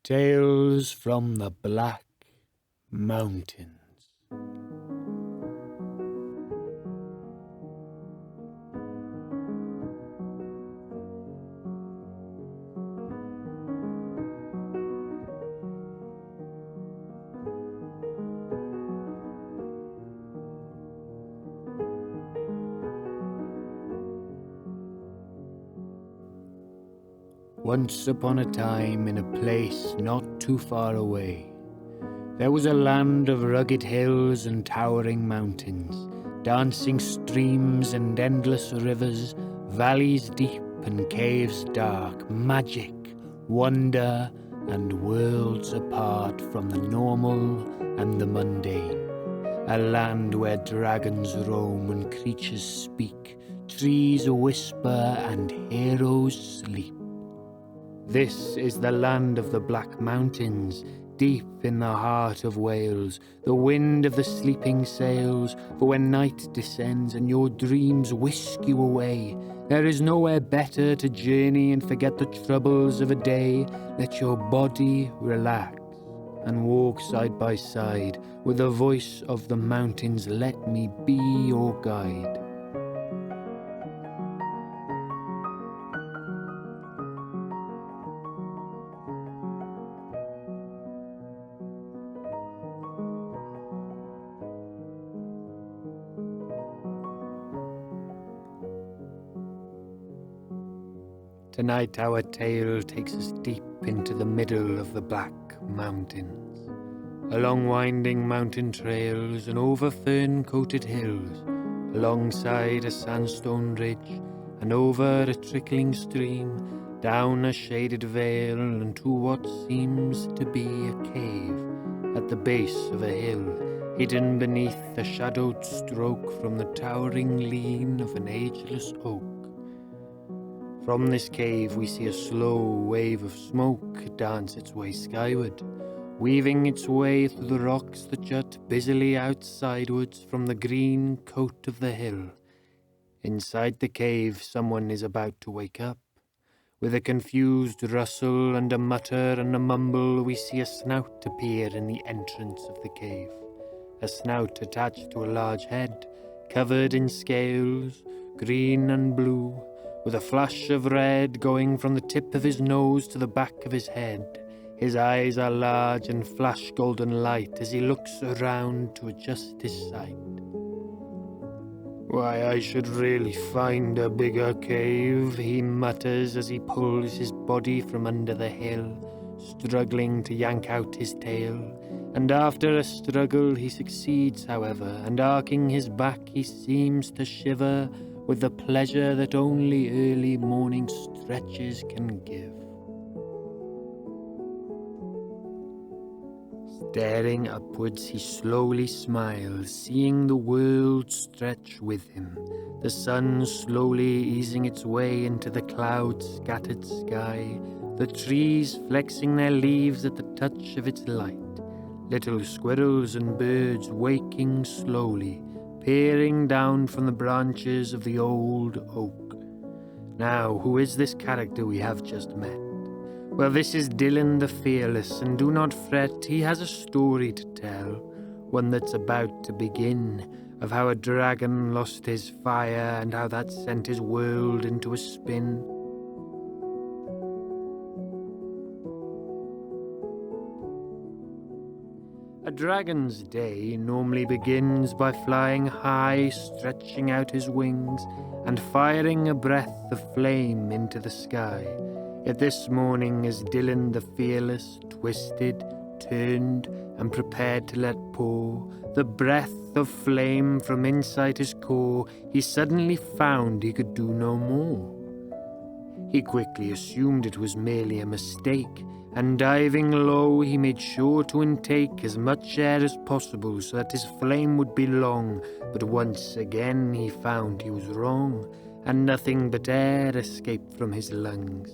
Tales from the Black Mountains. Once upon a time, in a place not too far away, there was a land of rugged hills and towering mountains, dancing streams and endless rivers, valleys deep and caves dark, magic, wonder, and worlds apart from the normal and the mundane. A land where dragons roam and creatures speak, trees whisper and heroes sleep. This is the land of the Black Mountains, deep in the heart of Wales, the wind of the sleeping sails, for when night descends and your dreams whisk you away, there is nowhere better to journey and forget the troubles of a day. Let your body relax and walk side by side with the voice of the mountains. Let me be your guide. Tonight our tale takes us deep into the middle of the Black Mountains, along winding mountain trails and over fern-coated hills, alongside a sandstone ridge and over a trickling stream, down a shaded vale and to what seems to be a cave at the base of a hill, hidden beneath a shadowed stroke from the towering lean of an ageless oak. From this cave we see a slow wave of smoke dance its way skyward, weaving its way through the rocks that jut busily out sidewards from the green coat of the hill. Inside the cave someone is about to wake up. With a confused rustle and a mutter and a mumble, we see a snout appear in the entrance of the cave. A snout attached to a large head, covered in scales, green and blue, with a flash of red going from the tip of his nose to the back of his head. His eyes are large and flash golden light as he looks around to adjust his sight. "Why, I should really find a bigger cave," he mutters as he pulls his body from under the hill, struggling to yank out his tail. And after a struggle he succeeds, however, and arcing his back he seems to shiver with the pleasure that only early morning stretches can give. Staring upwards, he slowly smiles, seeing the world stretch with him, the sun slowly easing its way into the cloud-scattered sky, the trees flexing their leaves at the touch of its light, little squirrels and birds waking slowly, peering down from the branches of the old oak. Now, who is this character we have just met? Well, this is Dylan the Fearless, and do not fret, he has a story to tell, one that's about to begin, of how a dragon lost his fire and how that sent his world into a spin. A dragon's day normally begins by flying high, stretching out his wings, and firing a breath of flame into the sky. Yet this morning, as Dylan the Fearless twisted, turned, and prepared to let pour the breath of flame from inside his core, he suddenly found he could do no more. He quickly assumed it was merely a mistake, and diving low, he made sure to intake as much air as possible so that his flame would be long. But once again he found he was wrong, and nothing but air escaped from his lungs.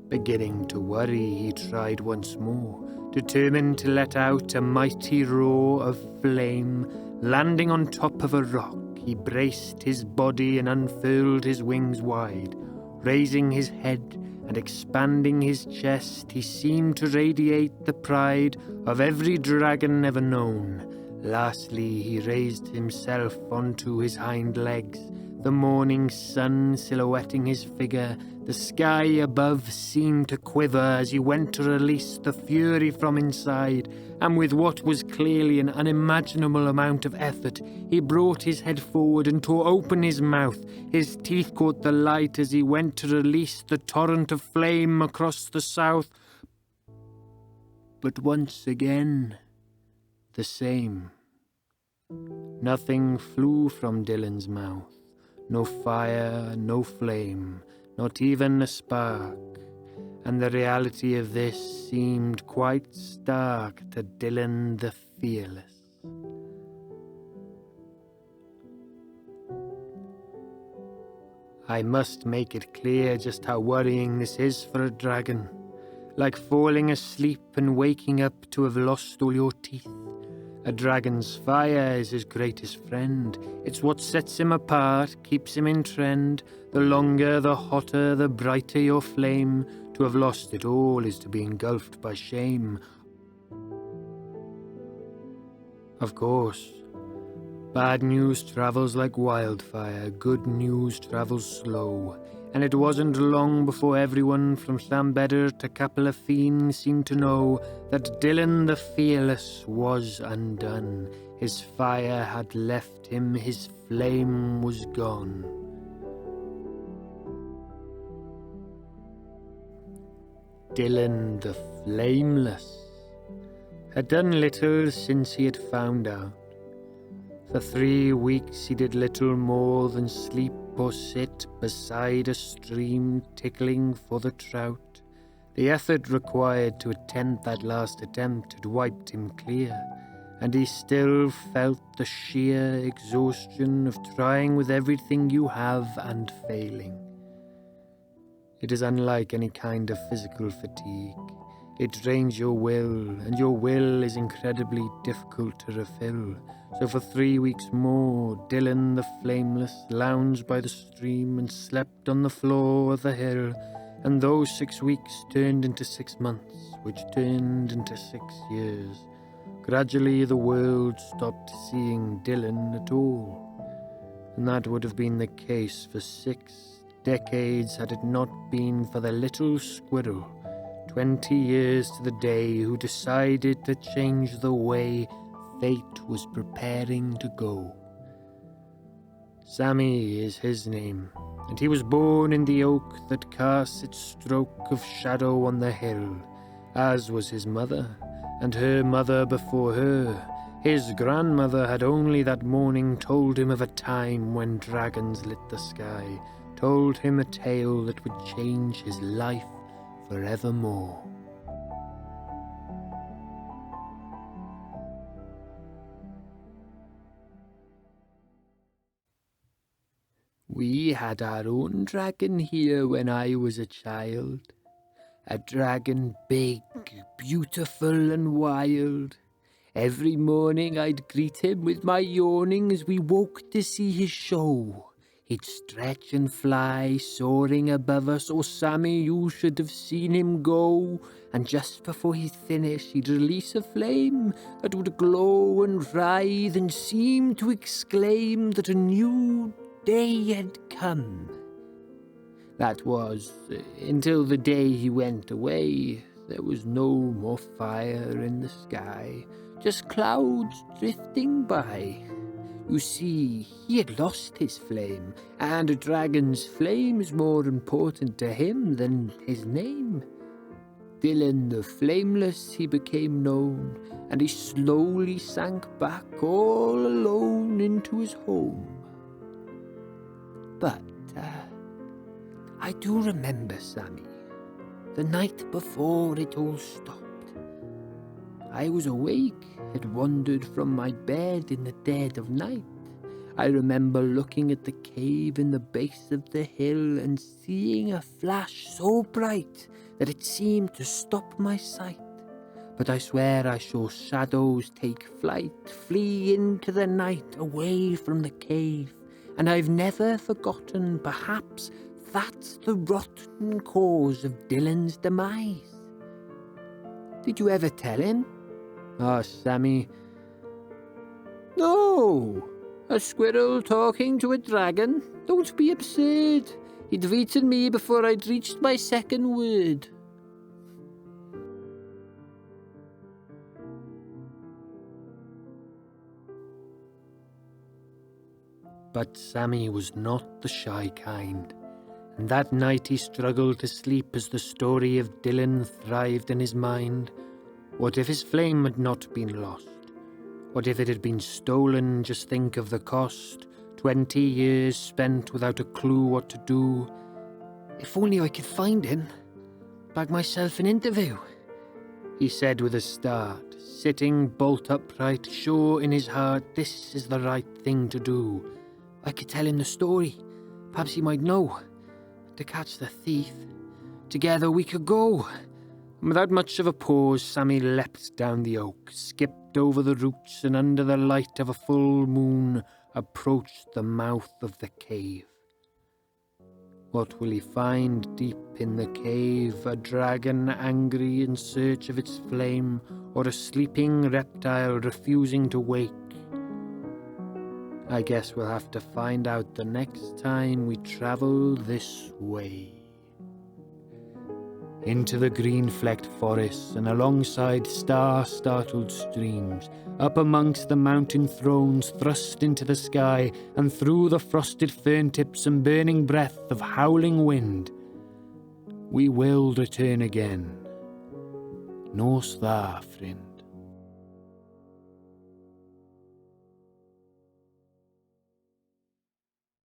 Beginning to worry, he tried once more, determined to let out a mighty roar of flame. Landing on top of a rock, he braced his body and unfurled his wings wide, raising his head and expanding his chest, he seemed to radiate the pride of every dragon ever known. Lastly, he raised himself onto his hind legs, the morning sun silhouetting his figure. The sky above seemed to quiver as he went to release the fury from inside, and with what was clearly an unimaginable amount of effort, he brought his head forward and tore open his mouth. His teeth caught the light as he went to release the torrent of flame across the south. But once again, the same. Nothing flew from Dylan's mouth. No fire, no flame, not even a spark. And the reality of this seemed quite stark to Dylan the Fearless. I must make it clear just how worrying this is for a dragon. Like falling asleep and waking up to have lost all your teeth. A dragon's fire is his greatest friend. It's what sets him apart, keeps him in trend. The longer, the hotter, the brighter your flame. To have lost it all is to be engulfed by shame. Of course, bad news travels like wildfire, good news travels slow. And it wasn't long before everyone from Llambedr to Capelafine seemed to know that Dylan the Fearless was undone. His fire had left him, his flame was gone. Dylan the Flameless had done little since he had found out. For 3 weeks he did little more than sleep or sit beside a stream tickling for the trout. The effort required to attempt that last attempt had wiped him clear, and he still felt the sheer exhaustion of trying with everything you have and failing. It is unlike any kind of physical fatigue. It drains your will, and your will is incredibly difficult to refill. So for 3 weeks more, Dylan the Flameless lounged by the stream and slept on the floor of the hill, and those 6 weeks turned into 6 months, which turned into 6 years. Gradually the world stopped seeing Dylan at all, and that would have been the case for 6 decades had it not been for the little squirrel, 20 years to the day, who decided to change the way fate was preparing to go. Sammy is his name, and he was born in the oak that casts its stroke of shadow on the hill, as was his mother, and her mother before her. His grandmother had only that morning told him of a time when dragons lit the sky, told him a tale that would change his life forevermore. We had our own dragon here when I was a child. A dragon big, beautiful and wild. Every morning I'd greet him with my yawning as we woke to see his show. He'd stretch and fly, soaring above us. Oh, Sammy, you should have seen him go. And just before he'd finish, he'd release a flame that would glow and writhe and seem to exclaim that a new day had come. That was until the day he went away. There was no more fire in the sky, just clouds drifting by. You see, he had lost his flame, and a dragon's flame is more important to him than his name. Dylan the Flameless he became known, and he slowly sank back all alone into his home. But I do remember, Sammy, the night before it all stopped. I was awake, had wandered from my bed in the dead of night. I remember looking at the cave in the base of the hill and seeing a flash so bright that it seemed to stop my sight. But I swear I saw shadows take flight, flee into the night, away from the cave. And I've never forgotten, perhaps that's the rotten cause of Dylan's demise. Did you ever tell him? Oh, Sammy. No! A squirrel talking to a dragon? Don't be absurd. He'd eaten me before I'd reached my second word. But Sammy was not the shy kind, and that night he struggled to sleep as the story of Dylan thrived in his mind. What if his flame had not been lost? What if it had been stolen? Just think of the cost. 20 years spent without a clue what to do. If only I could find him. Bag myself an interview, he said with a start, sitting bolt upright, sure in his heart this is the right thing to do. I could tell him the story. Perhaps he might know. To catch the thief. Together we could go. And without much of a pause, Sammy leapt down the oak, skipped over the roots, and under the light of a full moon approached the mouth of the cave. What will he find deep in the cave? A dragon angry in search of its flame, or a sleeping reptile refusing to wake? I guess we'll have to find out the next time we travel this way. Into the green-flecked forests and alongside star-startled streams, up amongst the mountain thrones thrust into the sky, and through the frosted fern tips and burning breath of howling wind, we will return again. Nos dda, friend.